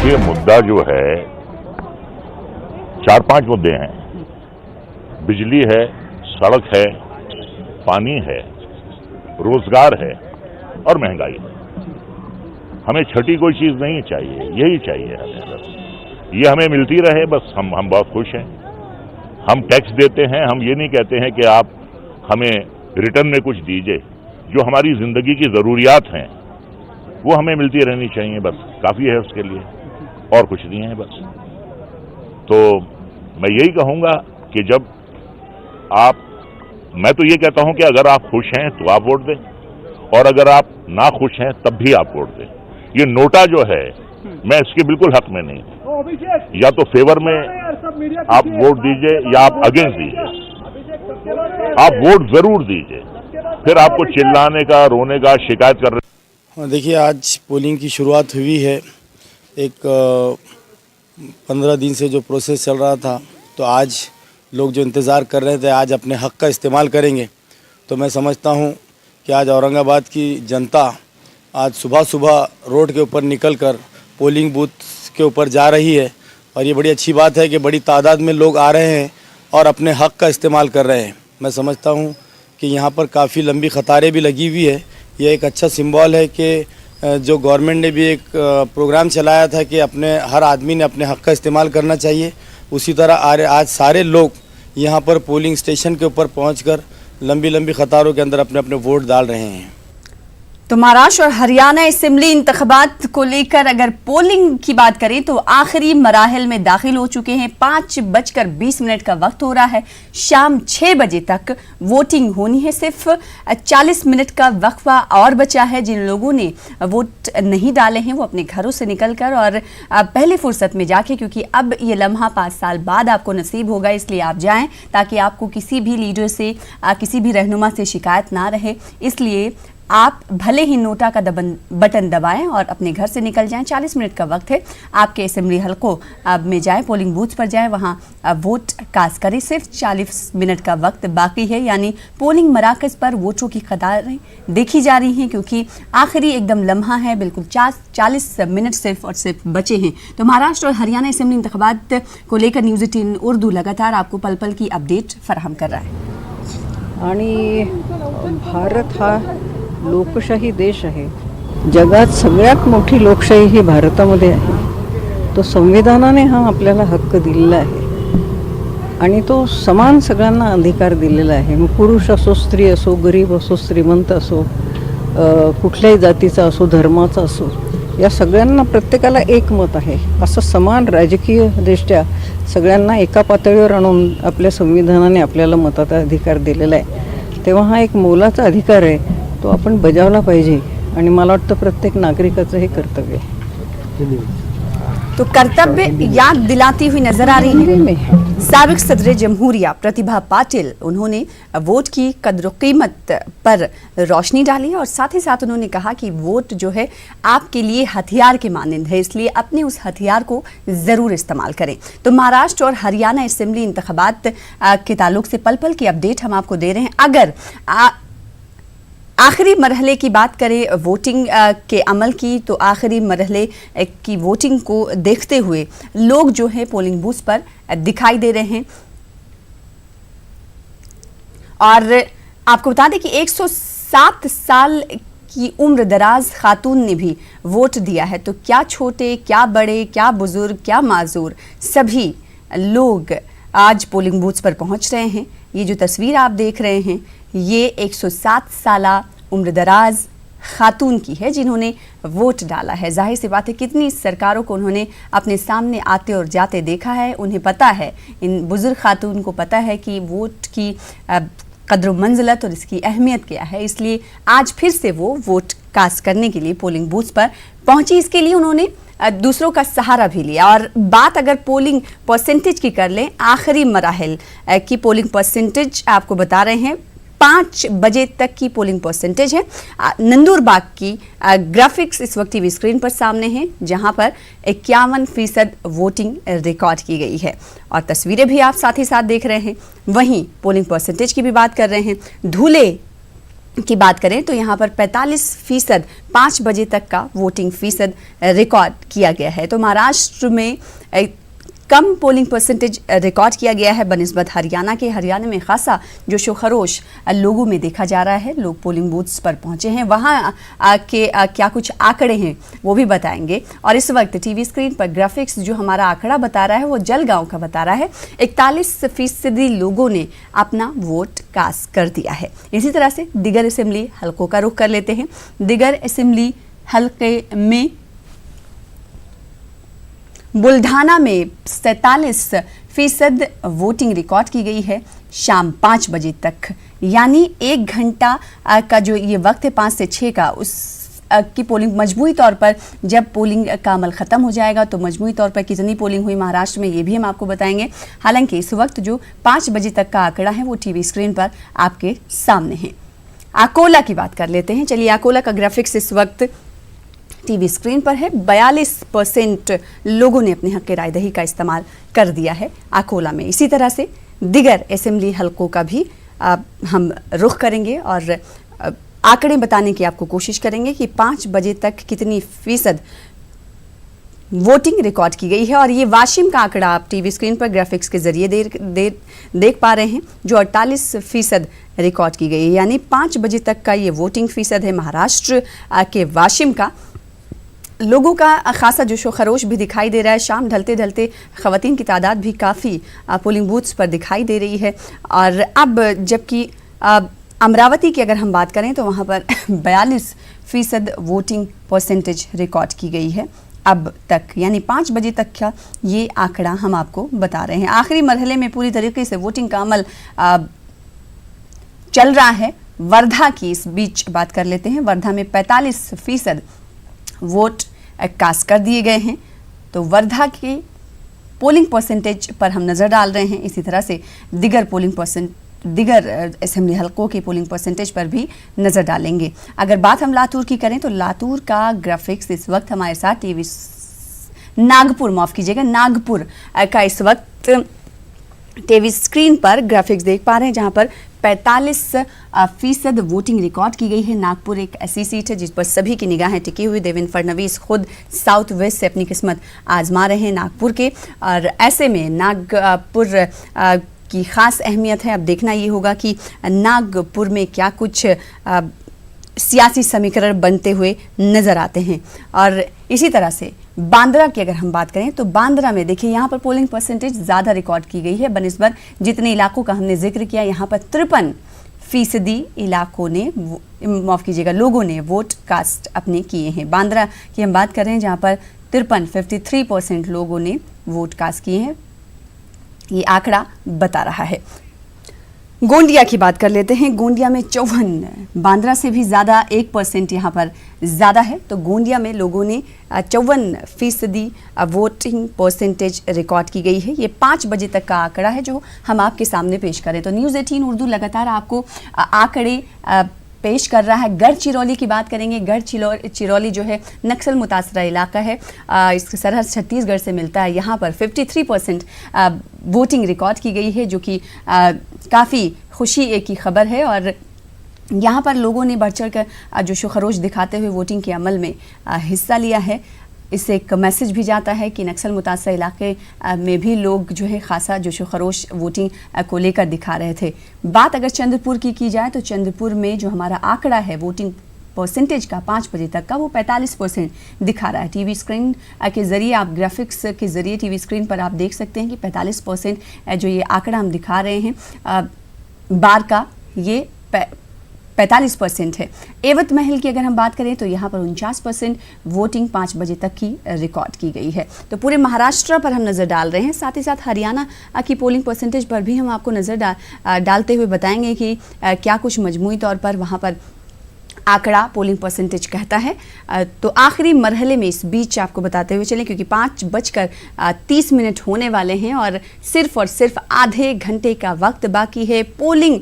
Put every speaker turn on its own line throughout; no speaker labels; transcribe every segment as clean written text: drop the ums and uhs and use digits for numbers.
देखिए, मुद्दा जो है 4-5 मुद्दे हैं। बिजली है, सड़क है, पानी है, रोजगार है और महंगाई है। हमें छठी कोई चीज नहीं चाहिए, यही चाहिए हमें। बस ये हमें मिलती रहे, बस हम बहुत खुश हैं। हम टैक्स देते हैं, हम ये नहीं कहते हैं कि आप हमें रिटर्न में कुछ दीजिए। जो हमारी जिंदगी की जरूरियात हैं वो हमें मिलती रहनी चाहिए, बस काफी है उसके लिए, और कुछ नहीं है बस। तो मैं यही कहूंगा कि जब मैं तो ये कहता हूं कि अगर आप खुश हैं तो आप वोट दें, और अगर आप ना खुश हैं तब भी आप वोट दें। ये नोटा जो है, मैं इसके बिल्कुल हक में नहीं हूं। या तो फेवर में आप वोट दीजिए या आप अगेंस्ट दीजिए, आप वोट जरूर दीजिए। फिर आपको चिल्लाने का, रोने का, शिकायत कर रहे।
देखिए, आज पोलिंग की शुरुआत हुई है। एक 15 दिन से जो प्रोसेस चल रहा था, तो आज लोग जो इंतज़ार कर रहे थे आज अपने हक़ का इस्तेमाल करेंगे। तो मैं समझता हूं कि आज औरंगाबाद की जनता आज सुबह सुबह रोड के ऊपर निकलकर पोलिंग बूथ के ऊपर जा रही है, और ये बड़ी अच्छी बात है कि बड़ी तादाद में लोग आ रहे हैं और अपने हक़ का इस्तेमाल कर रहे हैं। मैं समझता हूं कि यहाँ पर काफ़ी लंबी कतारें भी लगी हुई है। ये एक अच्छा सिंबल है कि जो गवर्नमेंट ने भी एक प्रोग्राम चलाया था कि हर आदमी ने अपने हक़ का इस्तेमाल करना चाहिए। उसी तरह आज सारे लोग यहाँ पर पोलिंग स्टेशन के ऊपर पहुंचकर लंबी लंबी कतारों के अंदर अपने अपने वोट डाल रहे हैं।
तो महाराष्ट्र और हरियाणा असेंबली इंतखाबात को लेकर अगर पोलिंग की बात करें तो आखिरी मराहिल में दाखिल हो चुके हैं। 5:20 का वक्त हो रहा है। शाम 6 बजे तक वोटिंग होनी है। सिर्फ 40 मिनट का वक्फा और बचा है। जिन लोगों ने वोट नहीं डाले हैं वो अपने घरों से निकलकर और पहले फुर्सत में जाके, क्योंकि अब ये लम्हा 5 साल बाद आपको नसीब होगा, इसलिए आप जाएं ताकि आपको किसी भी लीडर से, किसी भी रहनुमा से शिकायत ना रहे। इसलिए आप भले ही नोटा का बटन दबाएं और अपने घर से निकल जाएं। 40 मिनट का वक्त है। आपके असेंबली हलकों में जाएं, पोलिंग बूथ पर जाएं, वहां वोट कास्ट करें। सिर्फ 40 मिनट का वक्त बाकी है, यानी पोलिंग मराकज़ पर वोटों की कतारें देखी जा रही हैं, क्योंकि आखिरी एकदम लम्हा है। बिल्कुल 40 मिनट सिर्फ और सिर्फ बचे हैं। तो महाराष्ट्र और हरियाणा असेंबली इंतखाबात को लेकर न्यूज़ 18 उर्दू लगातार आपको पल पल की अपडेट फराहम कर रहा है।
आणि भारत हा लोकशाही देश आहे। जगात सगळ्यात मोठी लोकशाही ही भारतामध्ये आहे। तो संविधानाने हा आपल्याला हक्क दिलेला आहे आणि तो समान सगळ्यांना अधिकार दिलेला आहे। मग पुरुष असो, स्त्री असो, गरीब असो, श्रीमंत असो, कुठल्याही जातीचा असो, धर्माचा असो, या सगळ्यांना प्रत्येकाला एक मत आहे। असं समान राजकीय दृष्ट्या सगळ्यांना एका पातळीवर आणून आपल्या संविधानाने आपल्याला मताचा अधिकार दिलेला आहे। तेव्हा हा एक मोलाचा अधिकार आहे, तो आपण बजावला पाहिजे आणि मला वाटतं प्रत्येक नागरिकाचं हे कर्तव्य आहे।
तो कर्तव्य याद दिलाती हुई नजर आ रही है साबिक सदर जमहूरिया प्रतिभा पाटिल। उन्होंने वोट की कद्र कीमत पर रोशनी डाली और साथ ही साथ उन्होंने कहा कि वोट जो है आपके लिए हथियार के मानंद है, इसलिए अपने उस हथियार को ज़रूर इस्तेमाल करें। तो महाराष्ट्र और हरियाणा असेंबली इंतखाबात के ताल्लुक से पल पल की अपडेट हम आपको दे रहे हैं। अगर आखिरी मरहले की बात करें वोटिंग के अमल की, तो आखिरी मरहले की वोटिंग को देखते हुए लोग जो है पोलिंग बूथ पर दिखाई दे रहे हैं। और आपको बता दें कि 107 साल की उम्र दराज खातून ने भी वोट दिया है। तो क्या छोटे, क्या बड़े, क्या बुजुर्ग, क्या माजूर, सभी लोग आज पोलिंग बूथ पर पहुंच रहे हैं। ये जो तस्वीर आप देख रहे हैं ये 107 साला उम्र दराज खातून की है जिन्होंने वोट डाला है। जाहिर सी बात है कितनी सरकारों को उन्होंने अपने सामने आते और जाते देखा है। उन्हें पता है, इन बुजुर्ग खातून को पता है कि वोट की कद्र मंजिलत और इसकी अहमियत क्या है। इसलिए आज फिर से वो वोट कास्ट करने के लिए पोलिंग बूथ पर पहुंची। इसके लिए उन्होंने दूसरों का सहारा भी लिया। और बात अगर पोलिंग परसेंटेज की कर लें, आखिरी मराहिल की पोलिंग परसेंटेज आपको बता रहे हैं। 5 बजे तक की पोलिंग परसेंटेज है। नंदूरबाग की ग्राफिक्स इस वक्त टीवी स्क्रीन पर सामने है, जहां पर 51% वोटिंग रिकॉर्ड की गई है और तस्वीरें भी आप साथ ही साथ देख रहे हैं। वहीं पोलिंग परसेंटेज की भी बात कर रहे हैं। धुले की बात करें तो यहाँ पर 45% 5 बजे तक का वोटिंग फीसद रिकॉर्ड किया गया है। तो महाराष्ट्र में कम पोलिंग परसेंटेज रिकॉर्ड किया गया है बनिस्बत हरियाणा के। हरियाणा में खासा जोशो खरोश लोगों में देखा जा रहा है। लोग पोलिंग बूथ्स पर पहुंचे हैं, वहां के क्या कुछ आंकड़े हैं वो भी बताएंगे। और इस वक्त टीवी स्क्रीन पर ग्राफिक्स जो हमारा आंकड़ा बता रहा है वो जलगांव का बता रहा है। 41% लोगों ने अपना वोट कास्ट कर दिया है। इसी तरह से दिगर असेंबली हलकों का रुख कर लेते हैं। दिगर असेंबली हलके में बुल्ढाना में 47% वोटिंग रिकॉर्ड की गई है शाम 5 बजे तक, यानी 1 घंटा का जो ये वक्त है 5 से 6 का, उस की पोलिंग मजमूई तौर पर जब पोलिंग का अमल ख़त्म हो जाएगा तो मजमूई तौर पर कितनी पोलिंग हुई महाराष्ट्र में ये भी हम आपको बताएंगे। हालांकि इस वक्त जो 5 बजे तक का आंकड़ा है वो टीवी स्क्रीन पर आपके सामने है। अकोला की बात कर लेते हैं। चलिए, अकोला का ग्राफिक्स इस वक्त टीवी स्क्रीन पर है। 42% लोगों ने अपने हक के रायदही का इस्तेमाल कर दिया है अकोला में। इसी तरह से दिगर असेंबली हलकों का भी हम रुख करेंगे और आंकड़े बताने की आपको कोशिश करेंगे कि 5 बजे तक कितनी फीसद वोटिंग रिकॉर्ड की गई है। और ये वाशिम का आंकड़ा आप टीवी स्क्रीन पर ग्राफिक्स के जरिए देख पा रहे हैं, जो 48% रिकॉर्ड की गई है, यानी 5 बजे तक का ये वोटिंग फीसद है महाराष्ट्र के वाशिम का। लोगों का खासा जोशो खरोश भी दिखाई दे रहा है। शाम ढलते ढलते ख़वातीन की तादाद भी काफ़ी पोलिंग बूथ्स पर दिखाई दे रही है। और अब जबकि अमरावती की अगर हम बात करें तो वहाँ पर 42% वोटिंग परसेंटेज रिकॉर्ड की गई है अब तक, यानी 5 बजे तक का ये आंकड़ा हम आपको बता रहे हैं। आखिरी मरहले में पूरी तरीके से वोटिंग का अमल चल रहा है। वर्धा की इस बीच बात कर लेते हैं। वर्धा में 45% वोट कास्ट कर दिए गए हैं। तो वर्धा के पोलिंग परसेंटेज पर हम नज़र डाल रहे हैं। इसी तरह से दिगर असेंबली हलकों के पोलिंग परसेंटेज पर भी नज़र डालेंगे। अगर बात हम लातूर की करें तो लातूर का ग्राफिक्स इस वक्त हमारे साथ नागपुर का इस वक्त टीवी स्क्रीन पर ग्राफिक्स देख पा रहे हैं, जहां पर 45% वोटिंग रिकॉर्ड की गई है। नागपुर एक ऐसी सीट है जिस पर सभी की निगाहें टिकी हुई। देवेंद्र फडणवीस खुद साउथ वेस्ट से अपनी किस्मत आजमा रहे हैं नागपुर के, और ऐसे में नागपुर की ख़ास अहमियत है। अब देखना ये होगा कि नागपुर में क्या कुछ सियासी समीकरण बनते हुए नज़र आते हैं। और इसी तरह से बांद्रा की अगर हम बात करें तो बांद्रा में देखिए यहाँ पर पोलिंग परसेंटेज ज़्यादा रिकॉर्ड की गई है बनिस्बत जितने इलाकों का हमने जिक्र किया। यहाँ पर 53% इलाकों ने माफ़ कीजिएगा लोगों ने वोट कास्ट अपने किए हैं। बांद्रा की हम बात कर रहे हैं जहाँ पर 53% लोगों ने वोट कास्ट किए हैं, ये आंकड़ा बता रहा है। गोंदिया की बात कर लेते हैं। गोंदिया में 54, बांद्रा से भी ज़्यादा 1% यहाँ पर ज़्यादा है। तो गोंदिया में लोगों ने 54% वोटिंग परसेंटेज रिकॉर्ड की गई है। ये 5 बजे तक का आंकड़ा है जो हम आपके सामने पेश करें। तो न्यूज़ 18 उर्दू लगातार आपको आंकड़े पेश कर रहा है। गढ़चिरौली की बात करेंगे। गढ़चिरौली जो है नक्सल मुतासरा इलाका है, इसका सरहद छत्तीसगढ़ से मिलता है। यहाँ पर 53% वोटिंग रिकॉर्ड की गई है, जो कि काफ़ी खुशी की खबर है। और यहाँ पर लोगों ने बढ़ चढ़ कर जोशो खरोश दिखाते हुए वोटिंग के अमल में हिस्सा लिया है। इससे एक मैसेज भी जाता है कि नक्सल मुतासर इलाके में भी लोग जो है खासा जोशो खरोश वोटिंग को लेकर दिखा रहे थे। बात अगर चंद्रपुर की जाए तो चंद्रपुर में जो हमारा आंकड़ा है वोटिंग परसेंटेज का 5 बजे तक का, वो 45% दिखा रहा है। टीवी स्क्रीन के ज़रिए आप ग्राफिक्स के ज़रिए टीवी स्क्रीन पर आप देख सकते हैं कि 45% जो ये आंकड़ा हम दिखा रहे हैं बार का, ये 45% है। एवत महल की अगर हम बात करें तो यहाँ पर 49% वोटिंग 5 बजे तक की रिकॉर्ड की गई है। तो पूरे महाराष्ट्र पर हम नज़र डाल रहे हैं, साथ ही साथ हरियाणा की पोलिंग परसेंटेज पर भी हम आपको नज़र डालते हुए बताएंगे कि क्या कुछ मजमूई तौर पर वहाँ पर आंकड़ा पोलिंग परसेंटेज कहता है। तो आखिरी मरहले में इस बीच आपको बताते हुए चलें, क्योंकि 5:30 होने वाले हैं और सिर्फ आधे घंटे का वक्त बाकी है। पोलिंग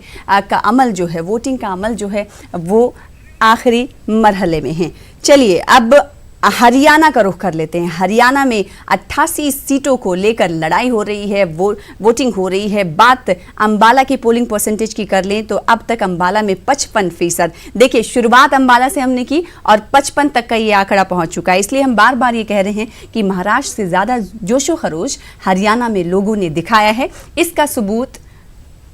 का अमल जो है, वोटिंग का अमल जो है वो आखिरी मरहले में है। चलिए अब हरियाणा का रुख कर लेते हैं। हरियाणा में 88 सीटों को लेकर लड़ाई हो रही है, वोटिंग हो रही है। बात अंबाला की पोलिंग परसेंटेज की कर लें तो अब तक अंबाला में 55%। देखिए, शुरुआत अंबाला से हमने की और 55 तक का ये आंकड़ा पहुंच चुका है। इसलिए हम बार बार ये कह रहे हैं कि महाराष्ट्र से ज्यादा जोशो खरोश हरियाणा में लोगों ने दिखाया है। इसका सबूत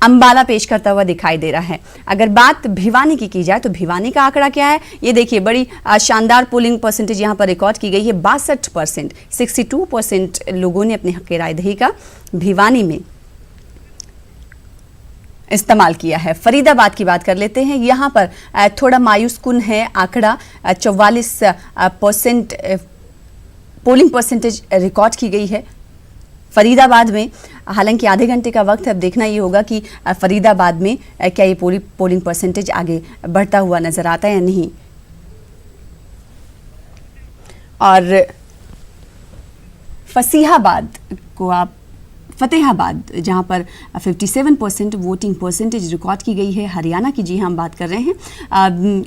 अंबाला पेश करता हुआ दिखाई दे रहा है। अगर बात भिवानी की जाए तो भिवानी का आंकड़ा क्या है, ये देखिए, बड़ी शानदार पोलिंग परसेंटेज यहां पर रिकॉर्ड की गई है। 62%, 62% लोगों ने अपने हक राय दही का भिवानी में इस्तेमाल किया है। फरीदाबाद की बात कर लेते हैं। यहां पर थोड़ा मायूस कुन है आंकड़ा, 44% पोलिंग परसेंटेज रिकॉर्ड की गई है फरीदाबाद में। हालांकि आधे घंटे का वक्त है, अब देखना ये होगा कि फरीदाबाद में क्या ये पोलिंग परसेंटेज आगे बढ़ता हुआ नजर आता है या नहीं। और फतेहाबाद जहां पर 57% वोटिंग परसेंटेज रिकॉर्ड की गई है हरियाणा की, जी हम बात कर रहे हैं।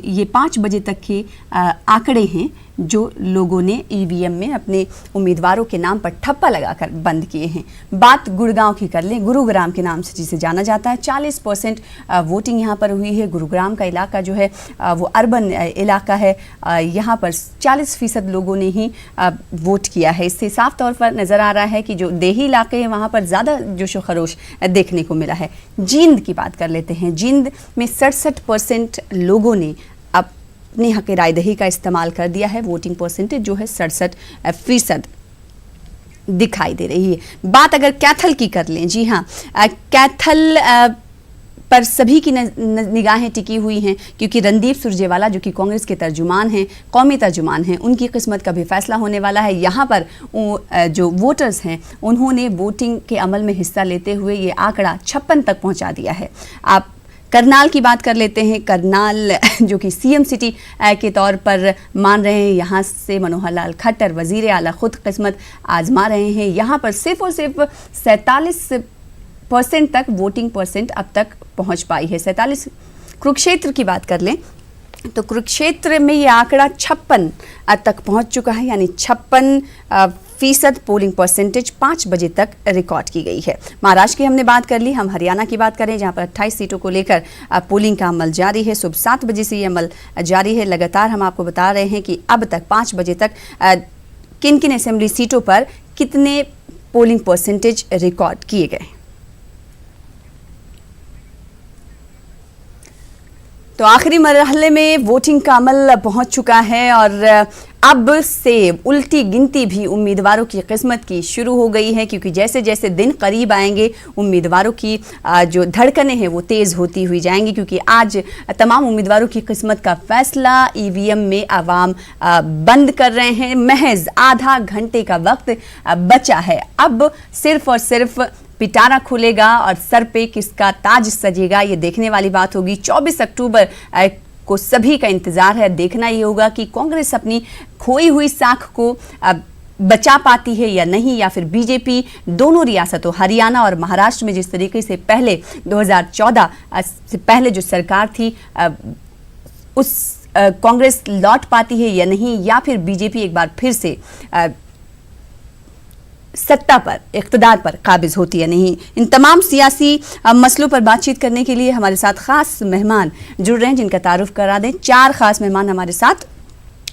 ये 5 बजे तक के आंकड़े हैं जो लोगों ने ईवीएम में अपने उम्मीदवारों के नाम पर ठप्पा लगाकर बंद किए हैं। बात गुड़गांव की कर लें, गुरुग्राम के नाम से जिसे जाना जाता है। 40% वोटिंग यहाँ पर हुई है। गुरुग्राम का इलाका जो है वो अर्बन इलाका है। यहाँ पर 40% लोगों ने ही वोट किया है। इससे साफ तौर पर नज़र आ रहा है कि जो देही इलाके हैं वहाँ पर ज़्यादा जोशो खरोश देखने को मिला है। जींद की बात कर लेते हैं। जींद में 67% लोगों ने अपने हक राय दही का इस्तेमाल कर दिया है। वोटिंग परसेंटेज जो है 67% दिखाई दे रही है। बात अगर कैथल की कर लें, जी हाँ, कैथल पर सभी की निगाहें टिकी हुई हैं क्योंकि रणदीप सुरजेवाला जो कि कांग्रेस के तर्जुमान हैं, कौमी तर्जुमान हैं, उनकी किस्मत का भी फैसला होने वाला है। यहाँ पर जो वोटर्स हैं उन्होंने वोटिंग के अमल में हिस्सा लेते हुए ये आंकड़ा 56 तक पहुँचा दिया है। आप करनाल की बात कर लेते हैं। करनाल जो कि सीएम सिटी के तौर पर मान रहे हैं, यहाँ से मनोहर लाल खट्टर वजीर आला खुद किस्मत आजमा रहे हैं। यहाँ पर सिर्फ और सिर्फ 47% तक वोटिंग परसेंट अब तक पहुँच पाई है। 47। कुरुक्षेत्र की बात कर लें तो कुरुक्षेत्र में ये आंकड़ा 56 तक पहुँच चुका है, यानी 56% पोलिंग परसेंटेज 5 बजे तक रिकॉर्ड की गई है। महाराष्ट्र की हमने बात कर ली। हम हरियाणा की बात करें जहां पर 28 सीटों को लेकर पोलिंग का अमल जारी है। सुबह 7 बजे से ये अमल जारी है। लगातार हम आपको बता रहे हैं कि अब तक 5 बजे तक किन किन असेंबली सीटों पर कितने पोलिंग परसेंटेज रिकॉर्ड किए गए। तो आखिरी मरहले में वोटिंग का अमल पहुंच चुका है और अब से उल्टी गिनती भी उम्मीदवारों की किस्मत की शुरू हो गई है क्योंकि जैसे जैसे दिन करीब आएंगे उम्मीदवारों की जो धड़कनें हैं वो तेज़ होती हुई जाएंगी क्योंकि आज तमाम उम्मीदवारों की किस्मत का फैसला ईवीएम में आवाम बंद कर रहे हैं। महज आधा घंटे का वक्त बचा है। अब सिर्फ और सिर्फ पिटारा खुलेगा और सर पे किसका ताज सजेगा ये देखने वाली बात होगी। 24 अक्टूबर को सभी का इंतजार है। देखना ये होगा कि कांग्रेस अपनी खोई हुई साख को बचा पाती है या नहीं, या फिर बीजेपी दोनों रियासतों हरियाणा और महाराष्ट्र में जिस तरीके से पहले 2014 से पहले जो सरकार थी उस कांग्रेस लौट पाती है या नहीं, या फिर बीजेपी एक बार फिर से सत्ता पर, इख्तिदार पर काबिज होती है नहीं। इन तमाम सियासी मसलों पर बातचीत करने के लिए हमारे साथ खास मेहमान जुड़ रहे हैं जिनका तारुफ करा दें। 4 खास मेहमान हमारे साथ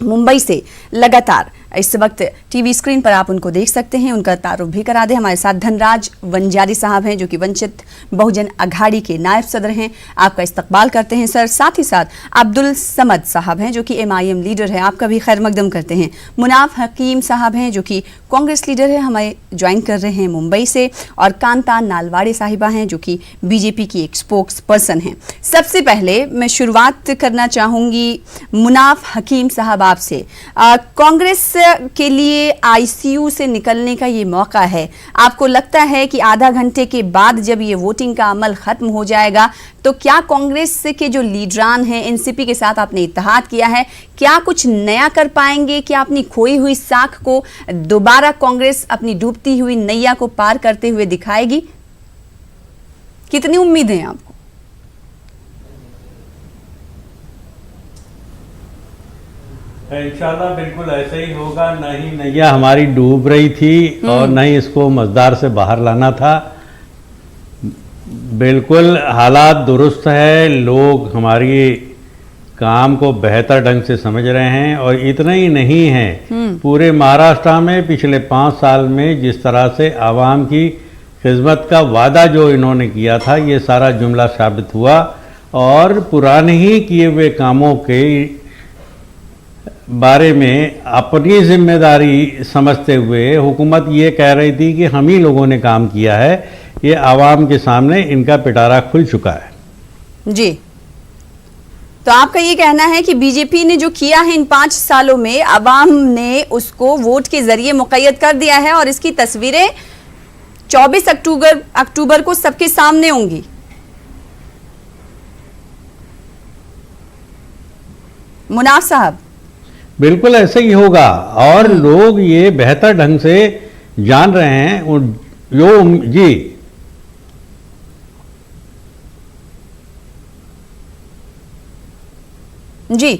मुंबई से लगातार इस वक्त टीवी स्क्रीन पर आप उनको देख सकते हैं, उनका तारुफ भी करा दें। हमारे साथ धनराज वंजारी साहब हैं जो कि वंचित बहुजन अघाड़ी के नायब सदर हैं, आपका इस्तकबाल करते हैं सर। साथ ही साथ अब्दुल समद साहब हैं जो कि MIM लीडर है, आपका भी खैर मकदम करते हैं। मुनाफ हकीम साहब हैं जो कि कांग्रेस लीडर है, हमें ज्वाइन कर रहे हैं मुंबई से। और कांता नालवाड़े साहिबा हैं जो कि बीजेपी की एक स्पोक्स पर्सन हैं। सबसे पहले मैं शुरुआत करना चाहूँगी मुनाफ हकीम साहब आपसे। कांग्रेस के लिए ICU से निकलने का ये मौका है। आपको लगता है कि आधा घंटे के बाद जब ये वोटिंग का अमल खत्म हो जाएगा तो क्या कांग्रेस के जो लीडरान हैं, NCP के साथ आपने इत्तेहाद किया है, क्या कुछ नया कर पाएंगे? क्या अपनी खोई हुई साख को दोबारा कांग्रेस अपनी डूबती हुई नैया को पार करते हुए दिखाएगी? कितनी उम्मीद है आपको?
इंशाल्लाह बिल्कुल ऐसा ही होगा। न ही नैया हमारी डूब रही थी और न ही इसको मझधार से बाहर लाना था। बिल्कुल हालात दुरुस्त है, लोग हमारी काम को बेहतर ढंग से समझ रहे हैं। और इतना ही नहीं है, पूरे महाराष्ट्र में पिछले 5 साल में जिस तरह से आवाम की खिदमत का वादा जो इन्होंने किया था, ये सारा जुमला साबित हुआ। और पुराने ही किए हुए कामों के बारे में अपनी जिम्मेदारी समझते हुए हुकूमत ये कह रही थी कि हम ही लोगों ने काम किया है। ये आवाम के सामने इनका पिटारा खुल चुका है।
जी, तो आपका ये कहना है कि बीजेपी ने जो किया है इन 5 सालों में, आवाम ने उसको वोट के जरिए मुक़य्यद कर दिया है और इसकी तस्वीरें 24 अक्टूबर को सबके सामने होंगी। मुनाफ साहब,
बिल्कुल ऐसे ही होगा और लोग ये बेहतर ढंग से जान रहे हैं। जी
जी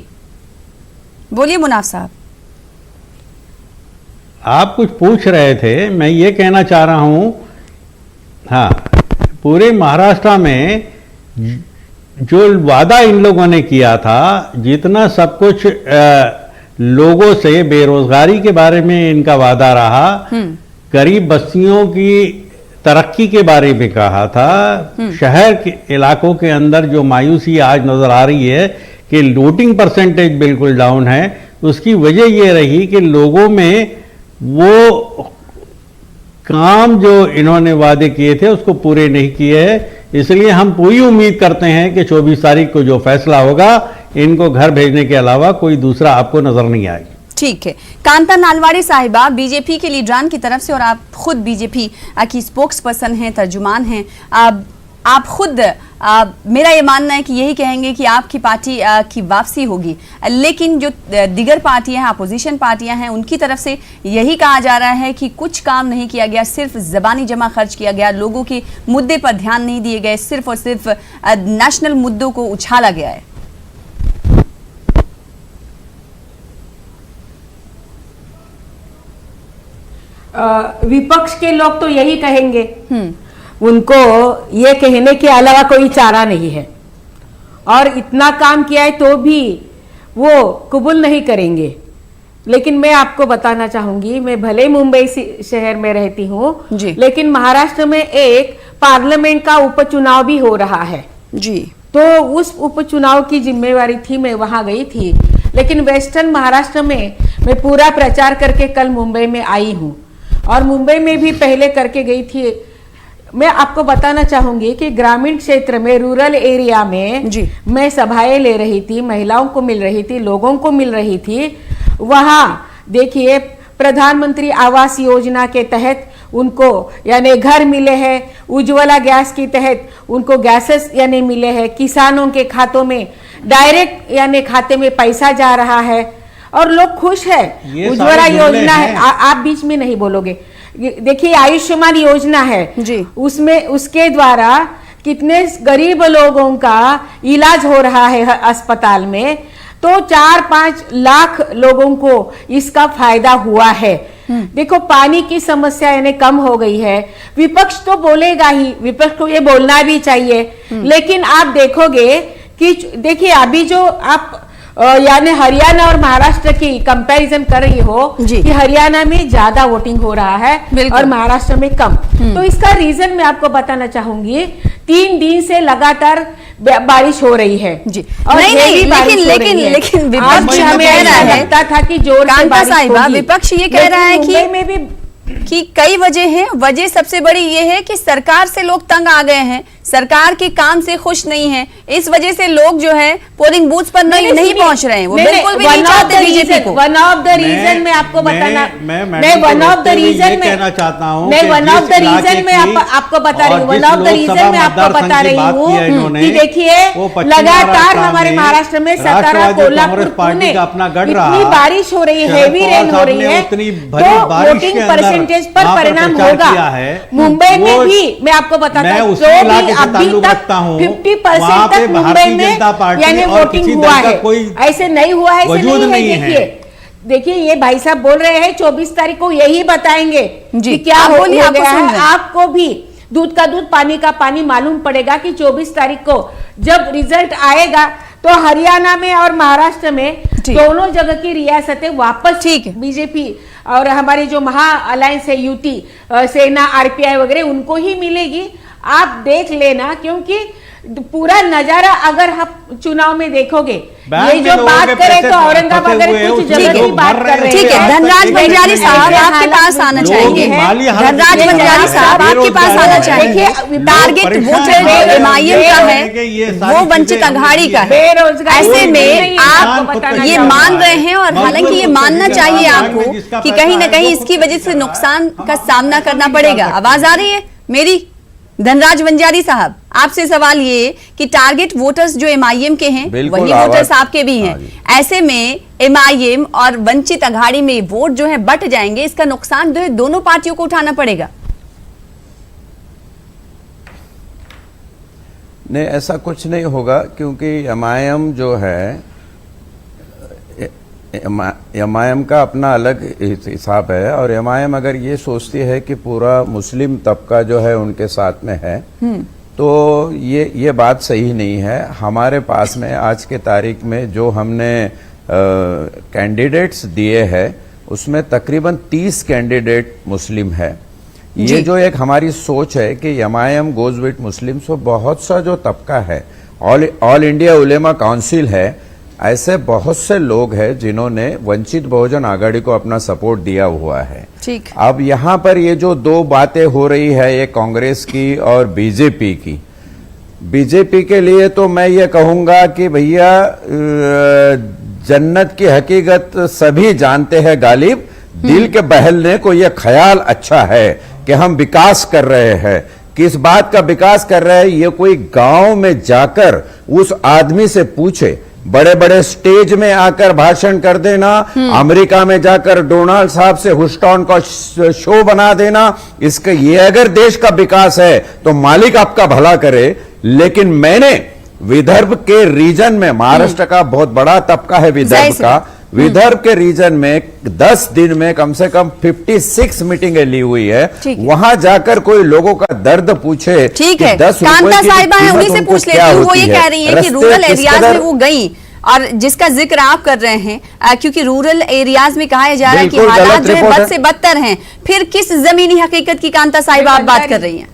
बोलिए मुनाफ साहब।
आप कुछ पूछ रहे थे, मैं ये कहना चाह रहा हूं। हाँ, पूरे महाराष्ट्र में जो वादा इन लोगों ने किया था, जितना सब कुछ लोगों से बेरोजगारी के बारे में इनका वादा रहा, गरीब बस्तियों की तरक्की के बारे में कहा था, शहर के इलाकों के अंदर जो मायूसी आज नजर आ रही है कि वोटिंग परसेंटेज बिल्कुल डाउन है, उसकी वजह ये रही कि लोगों में वो काम जो इन्होंने वादे किए थे उसको पूरे नहीं किए हैं। इसलिए हम पूरी उम्मीद करते हैं कि 24 तारीख को जो फैसला होगा, इनको घर भेजने के अलावा कोई दूसरा आपको नजर नहीं आएगा।
ठीक है, कांता नालवाड़ी साहिबा बीजेपी के लीडरान की तरफ से, और आप खुद बीजेपी की स्पोक्स पर्सन हैं, तर्जुमान हैं, आप खुद मेरा ये मानना है कि यही कहेंगे कि आपकी पार्टी की वापसी होगी, लेकिन जो दीगर पार्टियां हैं, अपोजिशन पार्टियां हैं, उनकी तरफ से यही कहा जा रहा है कि कुछ काम नहीं किया गया, सिर्फ ज़बानी जमा खर्च किया गया, लोगों के मुद्दे पर ध्यान नहीं दिए गए, सिर्फ और सिर्फ नेशनल मुद्दों को उछाला गया है।
विपक्ष के लोग तो यही कहेंगे, उनको ये कहने के अलावा कोई चारा नहीं है, और इतना काम किया है तो भी वो कबूल नहीं करेंगे। लेकिन मैं आपको बताना चाहूंगी, मैं भले मुंबई शहर में रहती हूँ, लेकिन महाराष्ट्र में एक पार्लियामेंट का उपचुनाव भी हो रहा है
जी।
तो उस उपचुनाव की जिम्मेवारी थी, मैं वहां गई थी। लेकिन वेस्टर्न महाराष्ट्र में मैं पूरा प्रचार करके कल मुंबई में आई हूँ, और मुंबई में भी पहले करके गई थी। मैं आपको बताना चाहूंगी कि ग्रामीण क्षेत्र में, रूरल एरिया में मैं सभाएं ले रही थी, महिलाओं को मिल रही थी, लोगों को मिल रही थी। वहां देखिए, प्रधानमंत्री आवास योजना के तहत उनको यानी घर मिले हैं, उज्ज्वला गैस के तहत उनको गैसेस यानी मिले हैं, किसानों के खातों में डायरेक्ट यानी खाते में पैसा जा रहा है और लोग खुश है। उज्ज्वला योजना है, आप बीच में नहीं बोलोगे। देखिए, आयुष्मान योजना है जी, उसमें उसके द्वारा कितने गरीब लोगों का इलाज हो रहा है अस्पताल में, तो 4-5 लाख लोगों को इसका फायदा हुआ है। देखो, पानी की समस्या यानी कम हो गई है। विपक्ष तो बोलेगा ही, विपक्ष को ये बोलना भी चाहिए, लेकिन आप देखोगे कि देखिए अभी जो आप यानी हरियाणा और महाराष्ट्र की कंपैरिजन कर रही हो कि हरियाणा में ज्यादा वोटिंग हो रहा है और महाराष्ट्र में कम, तो इसका रीजन मैं आपको बताना चाहूंगी। 3 दिन से लगातार बारिश हो रही है जी। और
लेकिन विपक्ष हमें लगता था कि जोर से बारिश होगी। विपक्ष ये कह रहा है कि कई वजह हैं। वजह सबसे बड़ी ये है कि सरकार से लोग तंग आ गए हैं, सरकार के काम से खुश नहीं है, इस वजह से लोग जो है पोलिंग बूथ पर नहीं पहुंच रहे हैं। वो बिल्कुल भी नहीं चाहते बीजेपी को।
वन ऑफ द रीजन मैं आपको बताना, मैं वन ऑफ द रीजन में
चाहता हूं,
मैं वन ऑफ द रीजन में आपको बता रही हूँ, वन ऑफ द रीजन में आपको बता रही हूँ कि देखिए, लगातार हमारे महाराष्ट्र में सतारा, कोल्हापुर, पुणे इतनी बारिश हो रही है, हेवी रेन हो रही है, तो वोटिंग परसेंटेज पर परिणाम होगा। मुंबई में भी मैं आपको बताता हूँ, अभी तक 50% तक मुंबई में यानी वोटिंग हुआ है। ऐसे नहीं हुआ है, ऐसे नहीं है। देखिए, देखिए ये भाई साहब बोल रहे हैं 24 तारीख को यही बताएंगे
जी,
कि क्या
आप
हो
बोलिए, आपको
गया
सुन
है।
रहे हैं।
आपको भी दूध का दूध पानी का पानी मालूम पड़ेगा कि 24 तारीख को जब रिजल्ट आएगा तो हरियाणा में और महाराष्ट्र में
ठीक।
दोनों जगह की रियासतें वापस
ठीक है।
बीजेपी और हमारी जो महा अलायंस है यूटी सेना आरपीआई वगैरह उनको ही मिलेगी। आप देख लेना, क्योंकि पूरा नजारा अगर आप चुनाव में देखोगे, ये जो बात करें तो औरंगाबाद कुछ जगह की बात कर रहे हैं।
ठीक है, धनराज बंजारी साहब आपके पास आना चाहिए। धनराज बंजारी साहब आपके पास आना चाहिए। टारगेट वोटर जो एमआईएम का है वो वंचित अघाड़ी का है।
बेरोजगारी
ऐसे में
नहीं,
आप
आपको बताना
ये
चाहूंगा।
मान रहे हैं, और हालांकि ये मानना चाहिए आपको कि कहीं ना कहीं इसकी वजह से नुकसान का सामना करना पड़ेगा। आवाज आ रही है मेरी? धनराज बंजारी साहब, आपसे सवाल ये कि टारगेट वोटर्स जो एमआईएम के हैं
बिल्कुल
वही
आवाज-
वोटर्स आपके भी हैं।
हाँ जी।
ऐसे में एमआईएम और वंचित अघाड़ी में वोट जो है बट जाएंगे, इसका नुकसान जो है दोनों पार्टियों को उठाना पड़ेगा।
नहीं, ऐसा कुछ नहीं होगा, क्योंकि एमआईएम जो है, एमआईएम का अपना अलग हिसाब है। और एमआईएम अगर ये सोचती है कि पूरा मुस्लिम तबका जो है उनके साथ में है, तो ये बात सही नहीं है। हमारे पास में आज के तारीख में जो हमने कैंडिडेट्स दिए हैं उसमें तकरीबन 30 कैंडिडेट मुस्लिम है। ये जो एक हमारी सोच है कि एमआईएम गोज विथ मुस्लिम, सो बहुत सा जो तबका है, ऑल इंडिया उलेमा काउंसिल है, ऐसे बहुत से लोग हैं जिन्होंने वंचित बहुजन आघाड़ी को अपना सपोर्ट दिया हुआ है।
ठीक।
अब यहाँ पर ये जो दो बातें हो रही है, ये कांग्रेस की और बीजेपी की, बीजेपी के लिए तो मैं ये कहूंगा कि भैया जन्नत की हकीकत सभी जानते हैं गालिब, दिल के बहलने को ये ख्याल अच्छा है कि हम विकास कर रहे हैं। किस बात का विकास कर रहे हैं, ये कोई गांव में जाकर उस आदमी से पूछे, बड़े बड़े स्टेज में आकर भाषण कर देना, अमेरिका में जाकर डोनाल्ड साहब से हुस्टन का शो बना देना, इसका ये अगर देश का विकास है तो मालिक आपका भला करे। लेकिन मैंने विदर्भ के रीजन में, महाराष्ट्र का बहुत बड़ा तबका है विदर्भ का, विदर्भ के रीजन में 10 दिन में कम से कम 56 मीटिंगें ली हुई है। वहां जाकर कोई लोगों का दर्द पूछे,
ठीक है,
10 रुपए
कांता
की
साहिबा है,
कीमत
उन्हीं से
उनको
पूछ लेती
क्या
हूँ। वो
होती
ये
है?
कह रही है कि
रस्ते
रूरल
किस
एरियाज में
कदर-
वो गई, और जिसका जिक्र आप कर रहे हैं, क्योंकि रूरल एरियाज में कहा जा रहा है कि
बिल्कुल
हालात
गलत
जो है
रिपोर्ट
बद
है।
से बदतर हैं। फिर किस जमीनी हकीकत की कांता साहिबा आप बात कर रही हैं?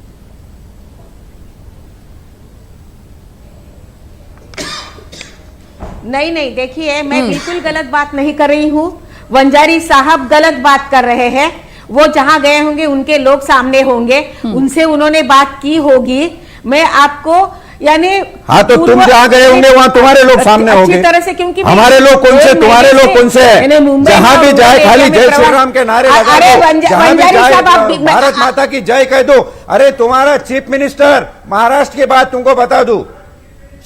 नहीं नहीं, देखिए मैं बिल्कुल गलत बात नहीं कर रही हूँ। वंजारी साहब गलत बात कर रहे हैं। वो जहां गए होंगे उनके लोग सामने होंगे, उनसे उन्होंने बात की होगी। मैं आपको यानी
हाँ, तो तुम जहां गए होंगे वहां तुम्हारे लोग सामने होंगे।
अच्छी तरह से, क्योंकि
हमारे लोग कौन से, तुम्हारे लोग कौन से है? जहां भी जाए खाली जय श्री राम के नारे लगा
अरे
दो, जहां भी
वंजारी
जाए
साहब आप
भारत माता की जय कह दो। अरे तुम्हारा चीफ मिनिस्टर, महाराष्ट्र की बात तुमको बता दूं,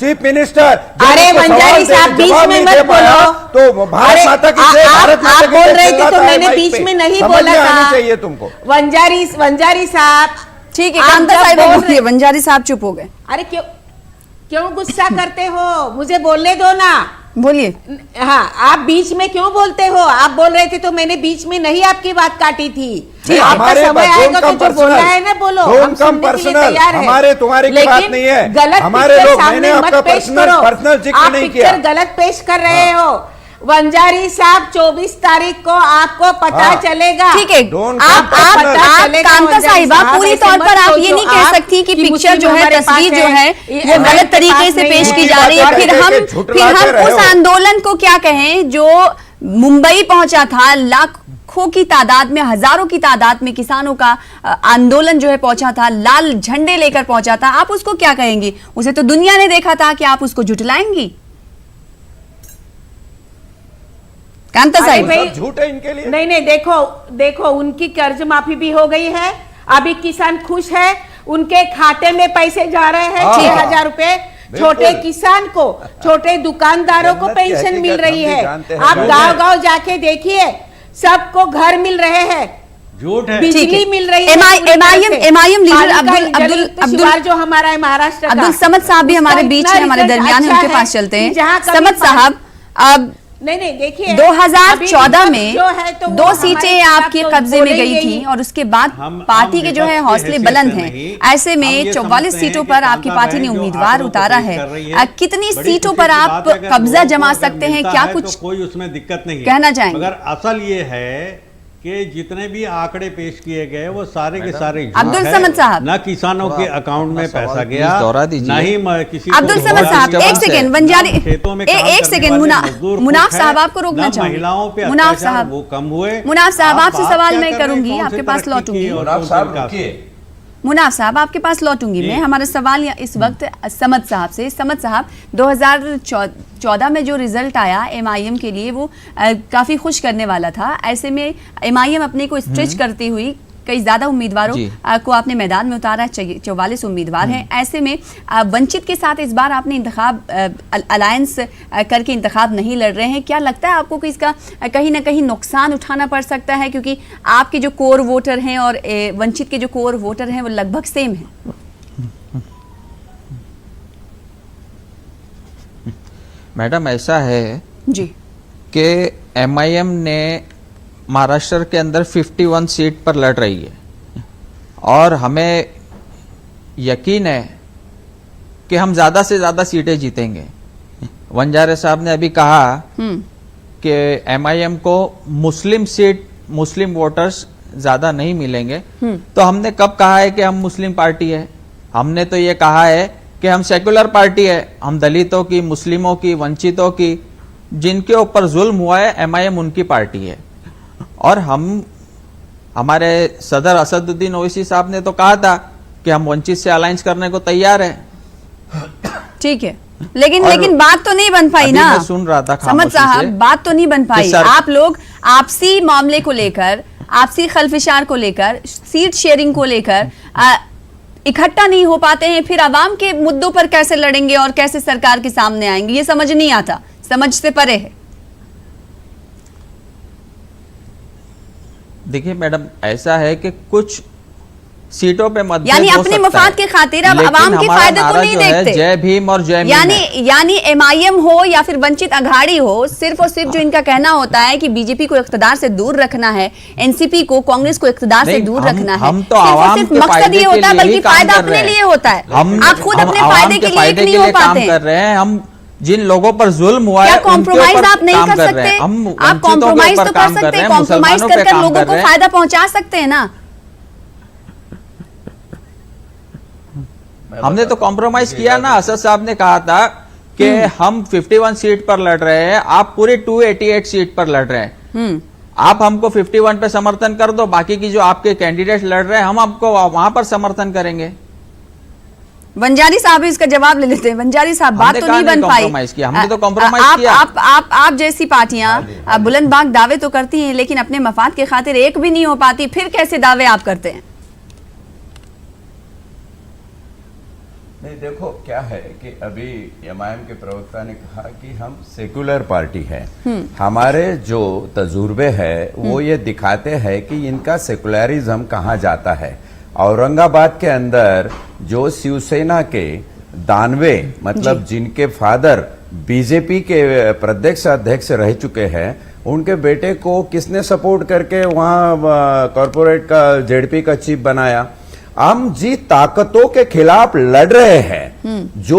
चीफ मिनिस्टर,
अरे वंजारी साहब बीच में मत बोलो।
तो भारत माता की जय, भारत माता
आप
की
बोल
जय
रहे थे
चिल्लाता
तो
है
मैंने
माइक
बीच
पे।
में नहीं
समझ
बोला
में आनी
था।
चाहिए तुमको।
वंजारी साहब
ठीक है,
आप
कांता
जब
साहिबा
बोल
बोलिए। वंजारी साहब चुप हो गए।
अरे क्यों गुस्सा करते हो? मुझे बोलने दो ना।
बोलिए।
हाँ, आप बीच में क्यों बोलते हो? आप बोल रहे थे तो मैंने बीच में नहीं आपकी बात काटी थी। आपका
हमारे
समय
बात-
आएगा तो
don't
जो
come
बोलना
personal.
है ना बोलो,
Don't
हम
come
सुनने के लिए
personal.
तैयार हैं।
हमारे तुम्हारी की बात
लेकिन
नहीं है।
गलत
हमारे
पिक्चर
लोग,
सामने
मैंने
मत
आपका
पेश करो।
पर्सनल जिक्र
आप
नहीं
पिक्चर
किया।
गलत पेश कर रहे हो। वंजारी साहब 24 तारीख को आपको पता
हाँ।
चलेगा।
ठीक है,
Don't
आप
come personal.
कांता साहिबा पूरी तौर पर आप ये नहीं कह सकती कि पिक्चर जो है, तस्वीर जो है वो गलत तरीके से पेश की जा रही है। फिर हम उस आंदोलन को क्या कहें जो मुंबई पहुंचा था, लाखों की तादाद में, हजारों की तादाद में किसानों का आंदोलन जो है पहुंचा था, लाल झंडे लेकर पहुंचा था, आप उसको क्या कहेंगी? उसे तो दुनिया ने देखा था, कि आप उसको झुटलाएंगी? कांता साहिब
झूठ है इनके लिए।
नहीं, देखो उनकी कर्ज माफी भी हो गई है। अभी किसान खुश है, उनके खाते में पैसे जा रहे हैं 6,000 रुपए। छोटे किसान को, छोटे दुकानदारों को पेंशन मिल रही है। आप गांव-गांव जाके देखिए, सबको घर मिल रहे हैं,
झूठ है।
बिजली मिल रही है।
एमआईएम लीडर अब्दुल
जो हमारा है महाराष्ट्र का,
अब्दुल समद साहब भी हमारे बीच है, हमारे दरमियान है, उनके पास चलते हैं। समद साहब, अब
नहीं देखिए
2014 में
जो है तो वो
2
हमारे
सीटें
खिलाफ
आपके
तो
कब्जे में
बोले
गई
ही
थी और उसके बाद
हम
पार्टी के जो है
विपक्ष की
हौसले
हैसियत
बुलंद
से
हैं।
नहीं,
ऐसे में
हम ये
44
समझते हैं
सीटों
कि
पर आपकी
कांता
पार्टी ने
बहन जो
उम्मीदवार
आंकड़ों को
उतारा
पेश
है।
कर रही है,
कितनी
बड़ी
सीटों
खुशी
पर
की
आप
बात है, अगर
कब्जा
लोगों
जमा
को अगर
सकते हैं,
मिलता
क्या
है
कुछ
तो कोई उसमें दिक्कत नहीं है।
कहना चाहेंगे?
मगर असल ये है कि जितने भी आंकड़े पेश किए गए वो सारे के सारे झूठ
अब्दुल
है।
समद साहब।
न किसानों के अकाउंट में पैसा गया,
दोहरा दीजिए।
न ही किसी को
अब्दुल समद
रोजगार
साहब
मिला,
एक सेकेंड
न
वंजारी
खेतों में
एक
काम करने
सेकेंड
वाले मजदूर
मुनाफ
खुश
साहब
हैं,
आपको रोकना
न
चाहूंगी।
महिलाओं पे
मुनाफ
अत्याचार
साहब
वो कम हुए।
मुनाफ साहब
आप
आपसे
बात
सवाल
क्या
मैं
कर रहे हैं,
करूंगी,
कौन सी
आपके पास
तरक्की
लौटूंगी।
की और
मुनाफ
कौन सा
साहब
विकास?
रुकिए।
मुनाफ साहब आपके पास लौटूंगी मैं। हमारा सवाल इस वक्त समद साहब से। समद साहब 2014 में जो रिजल्ट आया एमआईएम के लिए वो काफ़ी खुश करने वाला था। ऐसे में एमआईएम अपने को स्ट्रेच करती हुई कई ज़्यादा उम्मीदवारों को आपने मैदान में उतारा, 44 उम्मीदवार हैं। ऐसे में वंचित के साथ इस बार आपने इंतखाब अलायंस करके इंतखाब नहीं लड़ रहे हैं। क्या लगता है आपको कि इसका कहीं ना कहीं नुकसान उठाना पड़ सकता है, क्योंकि आपके जो कोर वोटर हैं और वंचित के जो कोर वोटर हैं वो लगभग सेम हैं?
मैडम ऐसा है
जी
कि एमआईएम ने महाराष्ट्र के अंदर 51 सीट पर लड़ रही है और हमें यकीन है कि हम ज्यादा से ज्यादा सीटें जीतेंगे। वंजारे साहब ने अभी कहा कि एमआईएम को मुस्लिम वोटर्स ज्यादा नहीं मिलेंगे, तो हमने कब कहा है कि हम मुस्लिम पार्टी है? हमने तो ये कहा है कि हम सेकुलर पार्टी है। हम दलितों की, मुस्लिमों की, वंचितों की, जिनके ऊपर जुल्म हुआ है, एमआईएम उनकी पार्टी है। और हमारे सदर असदुद्दीन ओवैसी साहब ने तो कहा था कि हम वंचित से अलायंस करने को तैयार हैं।
ठीक है, लेकिन बात तो नहीं बन पाई ना।
मैं सुन रहा था
समझ साहब, बात तो नहीं बन पाई। आप लोग आपसी मामले को लेकर, आपसी खलफिशार को लेकर, सीट शेयरिंग को लेकर इकट्ठा नहीं हो पाते हैं, फिर आवाम के मुद्दों पर कैसे लड़ेंगे और कैसे सरकार के सामने आएंगे, ये समझ नहीं आता, समझ से परे है।
देखिए मैडम, ऐसा है कि कुछ सीटों पे मतभेद
यानी
हो
अपने
सकता
मफाद
है,
के खातिर अब
लेकिन
आवाम के
हमारा
फायदे को
नारा
नहीं
जो है,
देखते।
जय भीम और जय मीम है।
यानी एमआईएम हो या फिर वंचित अघाड़ी हो, सिर्फ और सिर्फ जो इनका कहना होता है कि बीजेपी को इख्तिदार से दूर रखना है, एनसीपी को, कांग्रेस को इख्तिदार से
नहीं,
दूर
हम-
रखना है,
हम तो
सिर्फ और
आवाम
सिर्फ
के
मकसद
फायदे
ये
के
होता है,
लिए ही
बल्कि
काम
फायदा
कर
अपने
रहे हैं।
लिए होता है। आप खुद अपने फायदे के लिए एक नहीं हो पाते हैं।
कर रहे हैं। हम जिन लोगों पर जुल्म हुआ
क्या
है, उनके
कॉम्प्रोमाइज
ऊपर
आप नहीं
काम
कर
रहे
सकते?
हैं। हम
आप
वंचितों के
कॉम्प्रोमाइज
ऊपर
तो कर
काम
सकते
रहे
हैं,
हैं,
कॉम्प्रोमाइज
मुसलमानों पे
कर
काम
लोगों
कर
को
रहे हैं।
फायदा पहुंचा सकते हैं ना।
हमने तो कॉम्प्रोमाइज किया ना। असद साहब ने कहा था कि हम 51 सीट पर लड़ रहे हैं, आप पूरे 288 सीट पर लड़ रहे हैं। आप हमको 51 पे समर्थन कर दो, बाकी की जो आपके कैंडिडेट लड़ रहे हैं हम आपको वहां पर समर्थन करेंगे।
वंजारी साहब भी इसका जवाब ले लेते हैं। वंजारी साहब, बात तो नहीं बन पाई।
कॉम्प्रोमाइज किया, हमने तो कॉम्प्रोमाइज किया।
आप जैसी पार्टियां बुलंदबाग दावे तो करती हैं, लेकिन अपने मफाद के खातिर एक भी नहीं हो पाती, फिर कैसे दावे आप करते हैं?
नहीं, देखो क्या है कि अभी एमआईएम के प्रवक्ता ने कहा कि हम सेकुलर पार्टी है। हमारे जो तजुर्बे है वो ये दिखाते हैं कि इनका सेकुलरिज्म कहाँ जाता है। औरंगाबाद के अंदर जो शिवसेना के दानवे, मतलब जिनके फादर बीजेपी के प्रदेश अध्यक्ष रह चुके हैं, उनके बेटे को किसने सपोर्ट करके वहां कॉरपोरेट का जेडपी का चीफ बनाया। हम जी ताकतों के खिलाफ लड़ रहे हैं जो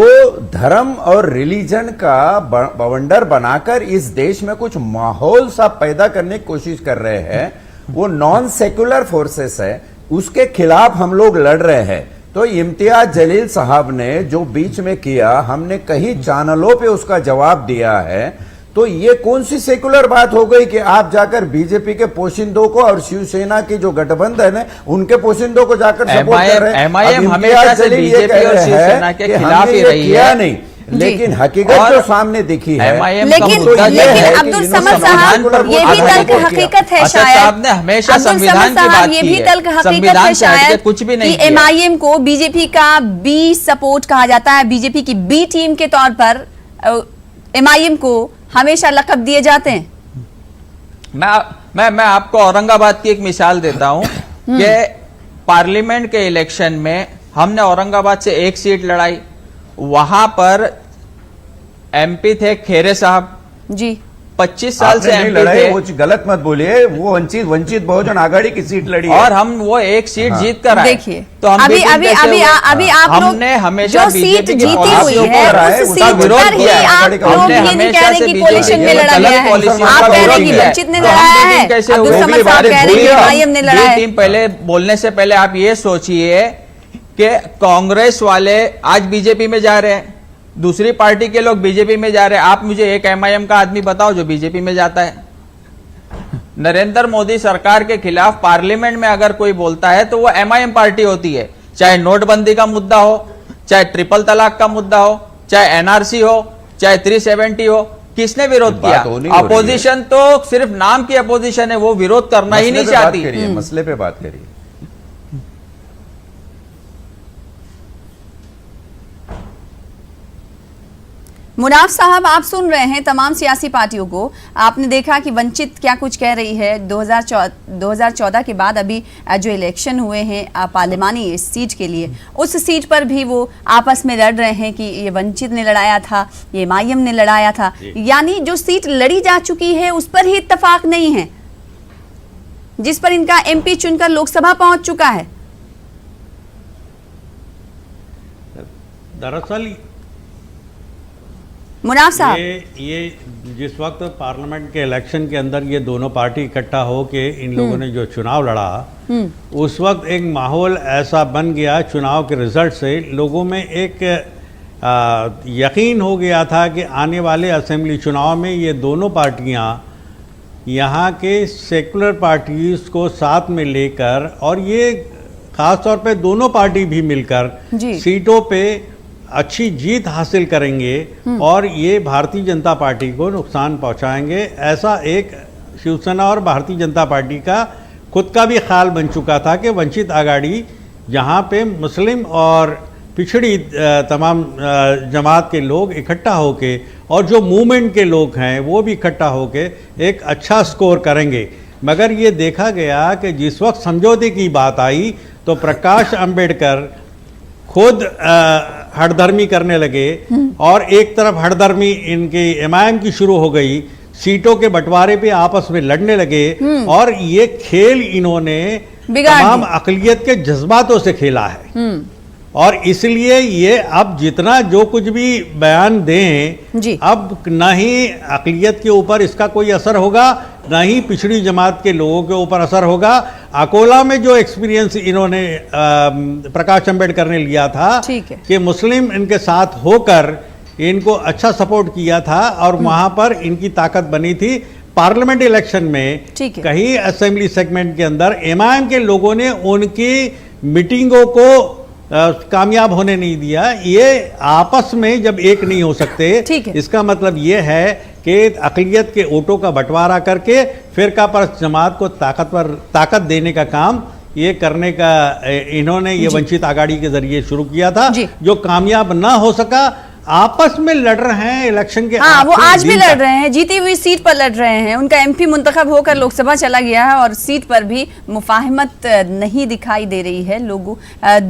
धर्म और रिलीजन का बवंडर बनाकर इस देश में कुछ माहौल सा पैदा करने की कोशिश कर रहे हैं, वो नॉन सेक्युलर फोर्सेस है, उसके खिलाफ हम लोग लड़ रहे हैं। तो इम्तियाज जलील साहब ने जो बीच में किया, हमने कई चैनलों पे उसका जवाब दिया है। तो ये कौन सी सेकुलर बात हो गई कि आप जाकर बीजेपी के पोशिंदों को और शिवसेना की जो गठबंधन है उनके पोशिंदों को जाकर सपोर्ट कर रहे हैं।
एमआईएम हमेशा से बीजेपी और शिवसेना के खिलाफ ही रही है,
नहीं, लेकिन हकीकत जो सामने दिखी है।
लेकिन अब्दुल समद साहब, ये भी तल्ख हकीकत है शायद।
साहब ने हमेशा संविधान की बात
ये
की
भी
है।
तल्ख हकीकत
संविधान
है शायद
कुछ भी नहीं
कि एमआईएम को बीजेपी का बी सपोर्ट कहा जाता है, बीजेपी की बी टीम के तौर पर एमआईएम को हमेशा लक़ब दिए जाते हैं।
मैं आपको औरंगाबाद की एक मिसाल देता हूं कि पार्लियामेंट के इलेक्शन में हमने औरंगाबाद से एक सीट लड़ाई, वहां पर एमपी थे खेरे साहब
जी,
25 साल से
आपने नहीं
एमपी
लड़ाई,
थे
वो गलत मत बोलिए। वो वंचित बहुजन आघाड़ी की सीट लड़ी है
और हम वो एक सीट जीत कर आए।
देखिए
तो हम
अभी
बीजेपी
अभी
कैसे
अभी
हुए?
अभी आप लोग
हमने हमेशा
जो सीट
बीजेपी की
जीती
पॉलिसी
हुई
को
है
रहा है,
उस
उसका
सीट
विरोध
पर ही
किया है।
आप लोग
हमने
ये नहीं
हमेशा
कह रहे
से
कि
बीजेपी
कोलिशन में
की
लड़ा
गलत
गया है,
पॉलिसी
आप
का
कह रहे
विरोध
हैं कि
किया है।
वंचित ने
तो हम
लड़ाया
बी टीम
है,
कैसे
अब्दुल
हुए?
समद साहब कह रहे हैं कि एमआईएम ने लड़ाया है।
टीम पहले बोलने से पहले आप ये सोचिए कि कांग्रेस वाले आज बीजेपी में जा रहे हैं, दूसरी पार्टी के लोग बीजेपी में जा रहे हैं। आप मुझे एक एमआईएम का आदमी बताओ जो बीजेपी में जाता है। नरेंद्र मोदी सरकार के खिलाफ पार्लियामेंट में अगर कोई बोलता है तो वो एमआईएम पार्टी होती है, चाहे नोटबंदी का मुद्दा हो, चाहे ट्रिपल तलाक का मुद्दा हो, चाहे एनआरसी हो, चाहे 370 हो। किसने विरोध किया? अपोजिशन तो सिर्फ नाम की अपोजिशन है, वो विरोध करना ही नहीं चाहती।
मसले पे बात करिए।
मुनाफ साहब, आप सुन रहे हैं तमाम सियासी पार्टियों को। आपने देखा कि वंचित क्या कुछ कह रही है। 2014 के बाद अभी जो इलेक्शन हुए हैं पार्लिमानी सीट के लिए, उस सीट पर भी वो आपस में लड़ रहे हैं कि ये वंचित ने लड़ाया था, ये एमआईएम ने लड़ाया था। यानी जो सीट लड़ी जा चुकी है उस पर ही इत्तेफाक नहीं है, जिस पर इनका एमपी चुनकर लोकसभा पहुंच चुका है।
दरअसल
मुनाफ साहब,
ये जिस वक्त पार्लियामेंट के इलेक्शन के अंदर ये दोनों पार्टी इकट्ठा हो के इन लोगों ने जो चुनाव लड़ा, उस वक्त एक माहौल ऐसा बन गया चुनाव के रिजल्ट से, लोगों में एक यकीन हो गया था कि आने वाले असेंबली चुनाव में ये दोनों पार्टियां यहाँ के सेकुलर पार्टीज को साथ में लेकर, और ये खास तौर पे दोनों पार्टी भी मिलकर सीटों पे अच्छी जीत हासिल करेंगे और ये भारतीय जनता पार्टी को नुकसान पहुंचाएंगे। ऐसा एक शिवसेना और भारतीय जनता पार्टी का खुद का भी ख्याल बन चुका था कि वंचित आघाड़ी जहां पे मुस्लिम और पिछड़ी तमाम जमात के लोग इकट्ठा होके और जो मूवमेंट के लोग हैं वो भी इकट्ठा होके एक अच्छा स्कोर करेंगे। मगर ये देखा गया कि जिस वक्त समझौते की बात आई तो प्रकाश अंबेडकर खुद हठधर्मी करने लगे और एक तरफ हठधर्मी इनके एमआईएम की शुरू हो गई, सीटों के बंटवारे पे आपस में लड़ने लगे और ये खेल इन्होंने तमाम अक़लियत के जज्बातों से खेला है। और इसलिए ये अब जितना जो कुछ भी बयान दें, अब ना ही अक़लियत के ऊपर इसका कोई असर होगा, ना ही पिछड़ी जमात के लोगों के ऊपर असर होगा। अकोला में जो एक्सपीरियंस इन्होंने प्रकाश अंबेडकर ने लिया था कि मुस्लिम इनके साथ होकर इनको अच्छा सपोर्ट किया था और वहां पर इनकी ताकत बनी थी। पार्लियामेंट इलेक्शन में कहीं असेंबली सेगमेंट के अंदर एमआईएम के लोगों ने उनकी मीटिंगों को कामयाब होने नहीं दिया। ये आपस में जब एक नहीं हो सकते, इसका मतलब ये है कि अक़लियत के वोटों का बंटवारा करके फिरका परस्त जमात को ताकत देने का काम ये करने का इन्होंने ये वंचित आघाड़ी के जरिए शुरू किया था, जो कामयाब ना हो सका। आपस में लड़ रहे हैं इलेक्शन के।
हाँ, वो आज भी लड़ रहे हैं, जीती हुई सीट पर लड़ रहे हैं। उनका एमपी मुंतखब होकर लोकसभा चला गया है और सीट पर भी मुफाहमत नहीं दिखाई दे रही है लोगों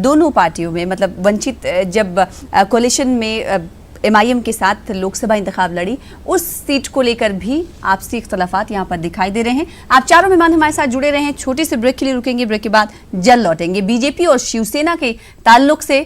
दोनों पार्टियों में। मतलब वंचित जब कोलिशन में एमआईएम के साथ लोकसभा इंतखाब लड़ी, उस सीट को लेकर भी आपसी इख्तलाफात यहाँ पर दिखाई दे रहे हैं। आप चारों मेहमान हमारे साथ जुड़े रहे हैं। छोटे से ब्रेक के लिए रुकेंगे, ब्रेक के बाद जल्द लौटेंगे। बीजेपी और शिवसेना के ताल्लुक से